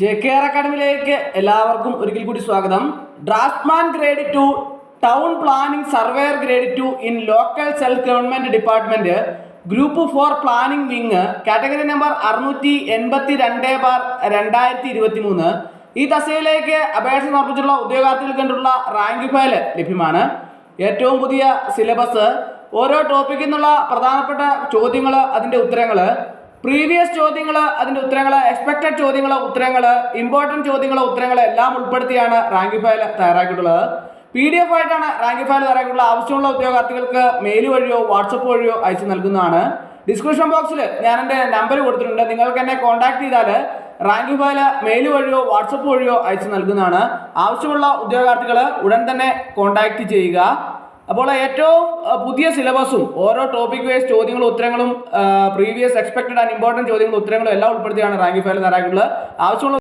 JKR അക്കാഡമിയിലേക്ക് എല്ലാവർക്കും ഒരിക്കൽ കൂടി സ്വാഗതം. Draughtsman grade 2, town planning surveyor grade 2 in local self government department, group 4 planning wing, category number 682/2023. ഈ തസ്തികയിലേക്ക് അപേക്ഷ സമർപ്പിച്ചുള്ള ഉദ്യോഗാർത്ഥികൾക്ക് കണ്ടുള്ള റാങ്ക് ഫയൽ ലഭ്യമാണ്. ഏറ്റവും പുതിയ സിലബസ്, ഓരോ ടോപ്പിക്കിൽ നിന്നുള്ള പ്രധാനപ്പെട്ട ചോദ്യങ്ങൾ, അതിൻ്റെ ഉത്തരങ്ങൾ, പ്രീവിയസ് ചോദ്യങ്ങൾ, അതിൻ്റെ ഉത്തരങ്ങൾ, എക്സ്പെക്റ്റഡ് ചോദ്യങ്ങൾ, ഉത്തരങ്ങൾ, ഇമ്പോർട്ടൻറ്റ് ചോദ്യങ്ങൾ, ഉത്തരങ്ങൾ എല്ലാം ഉൾപ്പെടുത്തിയാണ് റാങ്ക് ഫയൽ തയ്യാറാക്കിയിട്ടുള്ളത്. PDF ആയിട്ടാണ് റാങ്ക് ഫയൽ തയ്യാറാക്കിയിട്ടുള്ളത്. ആവശ്യമുള്ള ഉദ്യോഗാർത്ഥികൾക്ക് മെയിൽ വഴിയോ വാട്സപ്പ് വഴിയോ അയച്ചു നൽകുന്നതാണ്. ഡിസ്ക്രിപ്ഷൻ ബോക്സിൽ ഞാൻ എൻ്റെ നമ്പർ കൊടുത്തിട്ടുണ്ട്. നിങ്ങൾക്ക് എന്നെ കോൺടാക്ട് ചെയ്താൽ റാങ്ക് ഫയൽ മെയിൽ വഴിയോ വാട്സപ്പ് വഴിയോ അയച്ചു നൽകുന്നതാണ്. ആവശ്യമുള്ള ഉദ്യോഗാർത്ഥികൾ ഉടൻ തന്നെ കോൺടാക്ട് ചെയ്യുക. അപ്പോൾ ഏറ്റവും പുതിയ സിലബസും ഓരോ ടോപ്പിക് വൈസ് ചോദ്യങ്ങളും ഉത്തരങ്ങളും, പ്രീവിയസ് എക്സ്പെക്റ്റഡ് ആൻഡ് ഇമ്പോർട്ടൻറ്റ് ചോദ്യങ്ങളും ഉത്തരങ്ങളും എല്ലാം ഉൾപ്പെടുത്തിയാണ് റാങ്ക് ഫയൽ തയ്യാറാക്കിയിട്ടുള്ളത്. ആവശ്യമുള്ള